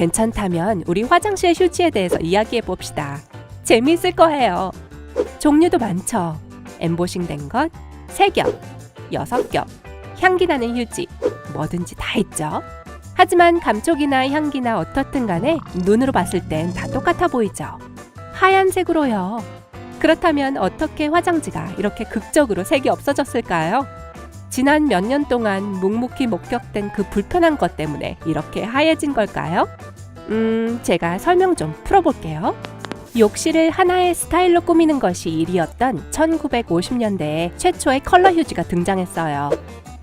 괜찮다면 우리 화장실 휴지에 대해서 이야기해 봅시다. 재미있을 거예요. 종류도 많죠. 엠보싱된 것, 3겹, 6겹, 향기 나는 휴지, 뭐든지 다 있죠. 하지만 감촉이나 향기나 어떻든 간에 눈으로 봤을 땐 다 똑같아 보이죠. 하얀색으로요. 그렇다면 어떻게 화장지가 이렇게 극적으로 색이 없어졌을까요? 지난 몇 년 동안 묵묵히 목격된 그 불편한 것 때문에 이렇게 하얘진 걸까요? 제가 설명 좀 풀어볼게요. 욕실을 하나의 스타일로 꾸미는 것이 일이었던 1950년대에 최초의 컬러 휴지가 등장했어요.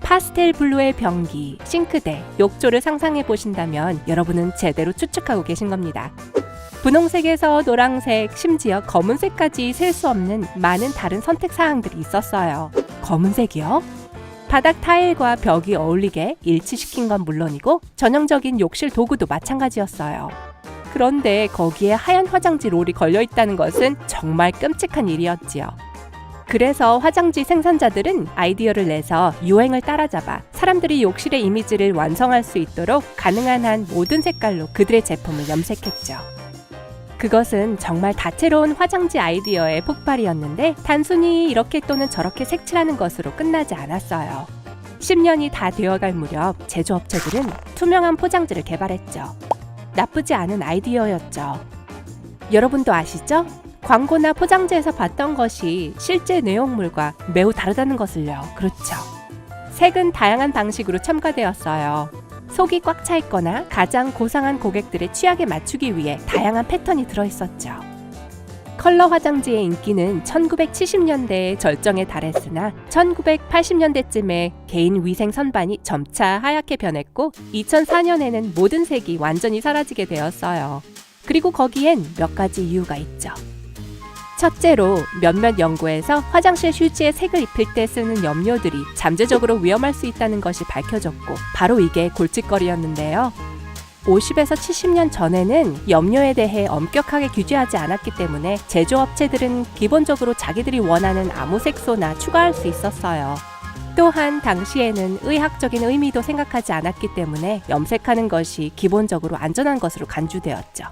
파스텔 블루의 변기, 싱크대, 욕조를 상상해 보신다면 여러분은 제대로 추측하고 계신 겁니다. 분홍색에서 노란색, 심지어 검은색까지 셀 수 없는 많은 다른 선택 사항들이 있었어요. 검은색이요? 바닥 타일과 벽이 어울리게 일치시킨 건 물론이고 전형적인 욕실 도구도 마찬가지였어요. 그런데 거기에 하얀 화장지 롤이 걸려있다는 것은 정말 끔찍한 일이었지요. 그래서 화장지 생산자들은 아이디어를 내서 유행을 따라잡아 사람들이 욕실의 이미지를 완성할 수 있도록 가능한 한 모든 색깔로 그들의 제품을 염색했죠. 그것은 정말 다채로운 화장지 아이디어의 폭발이었는데 단순히 이렇게 또는 저렇게 색칠하는 것으로 끝나지 않았어요. 10년이 다 되어갈 무렵 제조업체들은 투명한 포장지를 개발했죠. 나쁘지 않은 아이디어였죠. 여러분도 아시죠? 광고나 포장지에서 봤던 것이 실제 내용물과 매우 다르다는 것을요. 그렇죠. 색은 다양한 방식으로 첨가되었어요. 속이 꽉 차 있거나 가장 고상한 고객들의 취향에 맞추기 위해 다양한 패턴이 들어있었죠. 컬러 화장지의 인기는 1970년대에 절정에 달했으나 1980년대쯤에 개인 위생 선반이 점차 하얗게 변했고 2004년에는 모든 색이 완전히 사라지게 되었어요. 그리고 거기엔 몇 가지 이유가 있죠. 첫째로 몇몇 연구에서 화장실 휴지에 색을 입힐 때 쓰는 염료들이 잠재적으로 위험할 수 있다는 것이 밝혀졌고 바로 이게 골칫거리였는데요. 50에서 70년 전에는 염료에 대해 엄격하게 규제하지 않았기 때문에 제조업체들은 기본적으로 자기들이 원하는 아무 색소나 추가할 수 있었어요. 또한 당시에는 의학적인 의미도 생각하지 않았기 때문에 염색하는 것이 기본적으로 안전한 것으로 간주되었죠.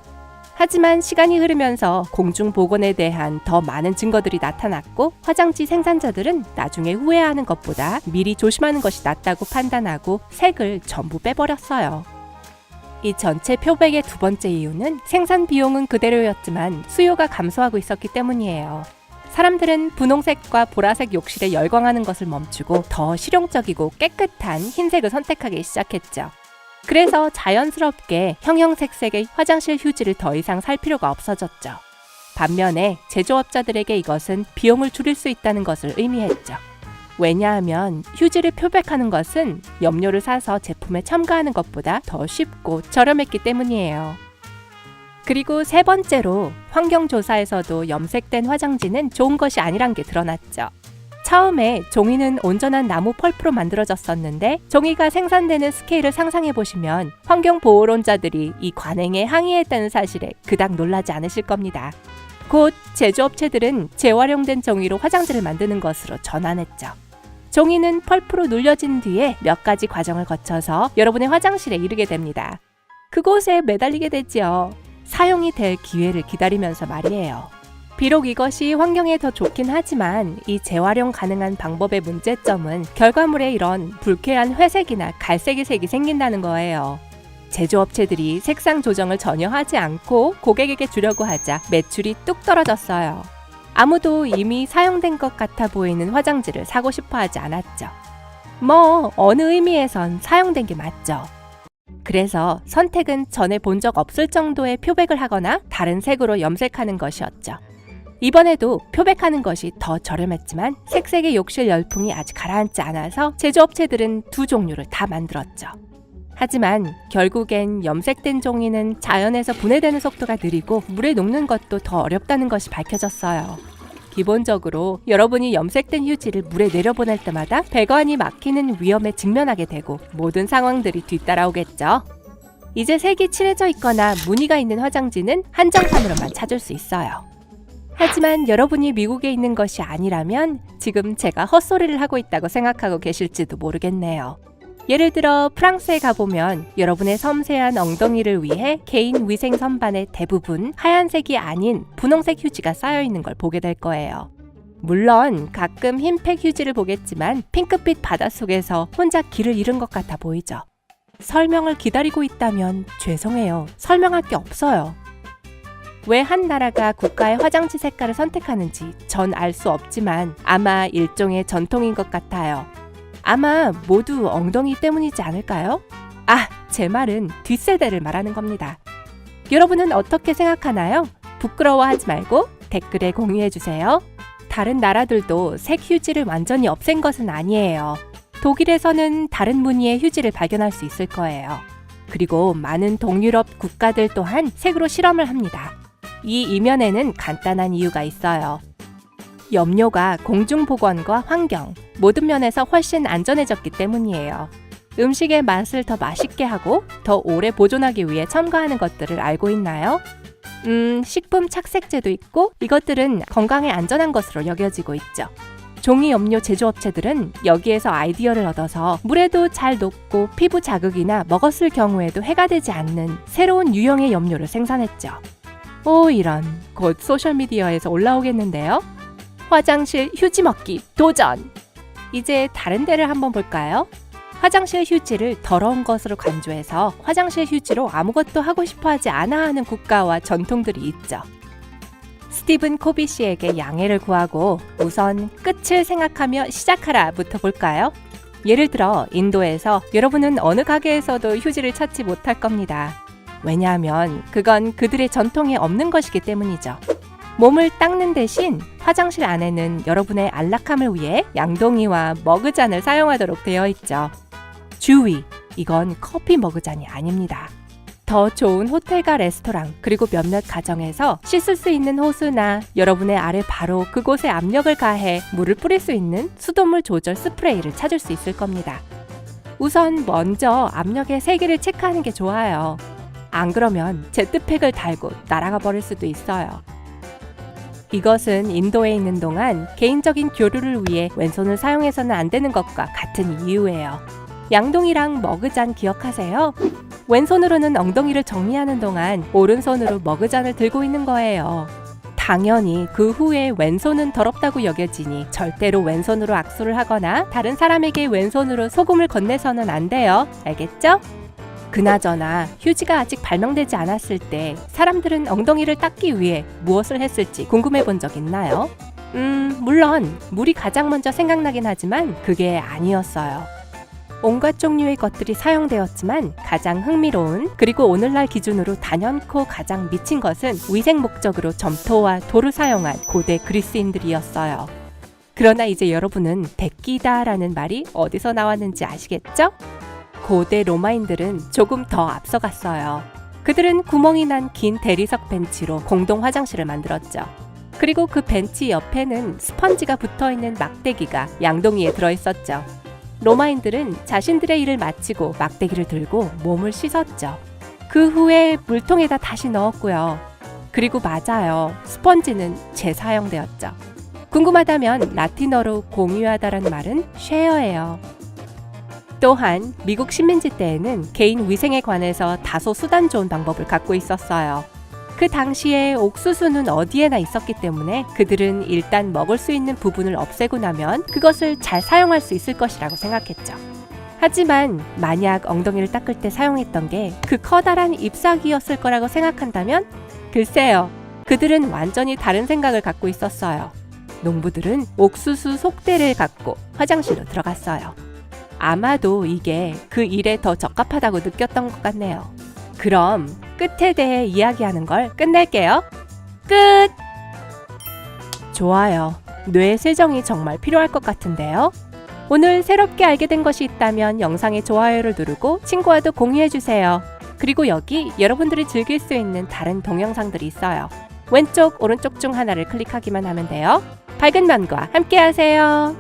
하지만 시간이 흐르면서 공중보건에 대한 더 많은 증거들이 나타났고 화장지 생산자들은 나중에 후회하는 것보다 미리 조심하는 것이 낫다고 판단하고 색을 전부 빼버렸어요. 이 전체 표백의 두 번째 이유는 생산 비용은 그대로였지만 수요가 감소하고 있었기 때문이에요. 사람들은 분홍색과 보라색 욕실에 열광하는 것을 멈추고 더 실용적이고 깨끗한 흰색을 선택하기 시작했죠. 그래서 자연스럽게 형형색색의 화장실 휴지를 더 이상 살 필요가 없어졌죠. 반면에 제조업자들에게 이것은 비용을 줄일 수 있다는 것을 의미했죠. 왜냐하면 휴지를 표백하는 것은 염료를 사서 제품에 첨가하는 것보다 더 쉽고 저렴했기 때문이에요. 그리고 세 번째로 환경조사에서도 염색된 화장지는 좋은 것이 아니란 게 드러났죠. 처음에 종이는 온전한 나무 펄프로 만들어졌었는데 종이가 생산되는 스케일을 상상해보시면 환경보호론자들이 이 관행에 항의했다는 사실에 그닥 놀라지 않으실 겁니다. 곧 제조업체들은 재활용된 종이로 화장지를 만드는 것으로 전환했죠. 종이는 펄프로 눌려진 뒤에 몇 가지 과정을 거쳐서 여러분의 화장실에 이르게 됩니다. 그곳에 매달리게 되지요. 사용이 될 기회를 기다리면서 말이에요. 비록 이것이 환경에 더 좋긴 하지만 이 재활용 가능한 방법의 문제점은 결과물에 이런 불쾌한 회색이나 갈색의 색이 생긴다는 거예요. 제조업체들이 색상 조정을 전혀 하지 않고 고객에게 주려고 하자 매출이 뚝 떨어졌어요. 아무도 이미 사용된 것 같아 보이는 화장지를 사고 싶어 하지 않았죠. 어느 의미에선 사용된 게 맞죠. 그래서 선택은 전에 본 적 없을 정도의 표백을 하거나 다른 색으로 염색하는 것이었죠. 이번에도 표백하는 것이 더 저렴했지만 색색의 욕실 열풍이 아직 가라앉지 않아서 제조업체들은 두 종류를 다 만들었죠. 하지만 결국엔 염색된 종이는 자연에서 분해되는 속도가 느리고 물에 녹는 것도 더 어렵다는 것이 밝혀졌어요. 기본적으로 여러분이 염색된 휴지를 물에 내려보낼 때마다 배관이 막히는 위험에 직면하게 되고 모든 상황들이 뒤따라오겠죠. 이제 색이 칠해져 있거나 무늬가 있는 화장지는 한정판으로만 찾을 수 있어요. 하지만 여러분이 미국에 있는 것이 아니라면 지금 제가 헛소리를 하고 있다고 생각하고 계실지도 모르겠네요. 예를 들어 프랑스에 가보면 여러분의 섬세한 엉덩이를 위해 개인 위생 선반에 대부분 하얀색이 아닌 분홍색 휴지가 쌓여 있는 걸 보게 될 거예요. 물론 가끔 흰색 휴지를 보겠지만 핑크빛 바닷속에서 혼자 길을 잃은 것 같아 보이죠. 설명을 기다리고 있다면 죄송해요. 설명할 게 없어요. 왜 한 나라가 국가의 화장지 색깔을 선택하는지 전 알 수 없지만 아마 일종의 전통인 것 같아요. 아마 모두 엉덩이 때문이지 않을까요? 제 말은 뒷세대를 말하는 겁니다. 여러분은 어떻게 생각하나요? 부끄러워하지 말고 댓글에 공유해주세요. 다른 나라들도 색 휴지를 완전히 없앤 것은 아니에요. 독일에서는 다른 무늬의 휴지를 발견할 수 있을 거예요. 그리고 많은 동유럽 국가들 또한 색으로 실험을 합니다. 이 이면에는 간단한 이유가 있어요. 염료가 공중보건과 환경, 모든 면에서 훨씬 안전해졌기 때문이에요. 음식의 맛을 더 맛있게 하고 더 오래 보존하기 위해 첨가하는 것들을 알고 있나요? 식품 착색제도 있고 이것들은 건강에 안전한 것으로 여겨지고 있죠. 종이 염료 제조업체들은 여기에서 아이디어를 얻어서 물에도 잘 녹고 피부 자극이나 먹었을 경우에도 해가 되지 않는 새로운 유형의 염료를 생산했죠. 이런, 곧 소셜미디어에서 올라오겠는데요. 화장실 휴지 먹기 도전! 이제 다른 데를 한번 볼까요? 화장실 휴지를 더러운 것으로 간주해서 화장실 휴지로 아무것도 하고 싶어 하지 않아 하는 국가와 전통들이 있죠. 스티븐 코비 씨에게 양해를 구하고 우선 끝을 생각하며 시작하라부터 볼까요? 예를 들어 인도에서 여러분은 어느 가게에서도 휴지를 찾지 못할 겁니다. 왜냐하면 그건 그들의 전통에 없는 것이기 때문이죠. 몸을 닦는 대신 화장실 안에는 여러분의 안락함을 위해 양동이와 머그잔을 사용하도록 되어 있죠. 주의! 이건 커피 머그잔이 아닙니다. 더 좋은 호텔과 레스토랑 그리고 몇몇 가정에서 씻을 수 있는 호수나 여러분의 아래 바로 그곳에 압력을 가해 물을 뿌릴 수 있는 수돗물 조절 스프레이를 찾을 수 있을 겁니다. 우선 먼저 압력의 세기를 체크하는 게 좋아요. 안 그러면 제트팩을 달고 날아가 버릴 수도 있어요. 이것은 인도에 있는 동안 개인적인 교류를 위해 왼손을 사용해서는 안 되는 것과 같은 이유예요. 양동이랑 머그잔 기억하세요? 왼손으로는 엉덩이를 정리하는 동안 오른손으로 머그잔을 들고 있는 거예요. 당연히 그 후에 왼손은 더럽다고 여겨지니 절대로 왼손으로 악수를 하거나 다른 사람에게 왼손으로 소금을 건네서는 안 돼요. 알겠죠? 그나저나 휴지가 아직 발명되지 않았을 때 사람들은 엉덩이를 닦기 위해 무엇을 했을지 궁금해 본 적 있나요? 물론 물이 가장 먼저 생각나긴 하지만 그게 아니었어요. 온갖 종류의 것들이 사용되었지만 가장 흥미로운 그리고 오늘날 기준으로 단연코 가장 미친 것은 위생 목적으로 점토와 돌을 사용한 고대 그리스인들이었어요. 그러나 이제 여러분은 데끼다라는 말이 어디서 나왔는지 아시겠죠? 고대 로마인들은 조금 더 앞서갔어요. 그들은 구멍이 난 긴 대리석 벤치로 공동 화장실을 만들었죠. 그리고 그 벤치 옆에는 스펀지가 붙어있는 막대기가 양동이에 들어있었죠. 로마인들은 자신들의 일을 마치고 막대기를 들고 몸을 씻었죠. 그 후에 물통에다 다시 넣었고요. 그리고 맞아요. 스펀지는 재사용되었죠. 궁금하다면 라틴어로 공유하다라는 말은 쉐어예요. 또한 미국 식민지 때에는 개인 위생에 관해서 다소 수단 좋은 방법을 갖고 있었어요. 그 당시에 옥수수는 어디에나 있었기 때문에 그들은 일단 먹을 수 있는 부분을 없애고 나면 그것을 잘 사용할 수 있을 것이라고 생각했죠. 하지만 만약 엉덩이를 닦을 때 사용했던 게 그 커다란 잎사귀였을 거라고 생각한다면 글쎄요. 그들은 완전히 다른 생각을 갖고 있었어요. 농부들은 옥수수 속대를 갖고 화장실로 들어갔어요. 아마도 이게 그 일에 더 적합하다고 느꼈던 것 같네요. 그럼 끝에 대해 이야기하는 걸 끝낼게요. 끝! 좋아요. 뇌 세정이 정말 필요할 것 같은데요. 오늘 새롭게 알게 된 것이 있다면 영상에 좋아요를 누르고 친구와도 공유해주세요. 그리고 여기 여러분들이 즐길 수 있는 다른 동영상들이 있어요. 왼쪽, 오른쪽 중 하나를 클릭하기만 하면 돼요. 밝은 면과 함께 하세요.